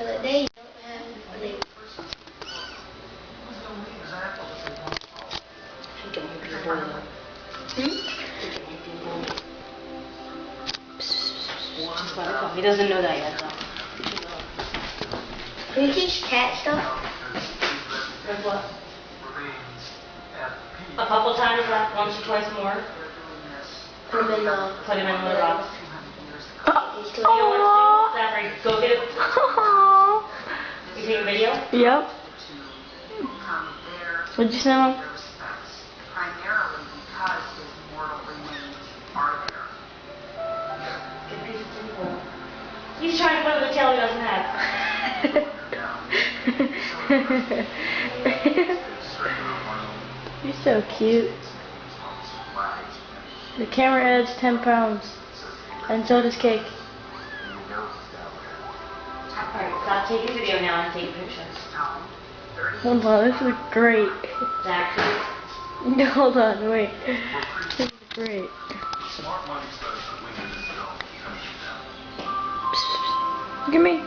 for the day. You don't have any. He doesn't know that yet, though. Can you teach cat stuff? Like what? A couple times, once or twice more. Put him in the... Put him in the rocks. He's You know what to do? Zachary, go get it. You take a video? Yep. What'd you say, Mom? Primarily because his mortal remains are there. He's trying to put the tail he doesn't have. You're so cute. The camera adds 10 pounds. And so does cake. Alright, stop taking video now and take pictures. Hold on, this is great. Zachary. Hold on, wait. This is great. Look at me.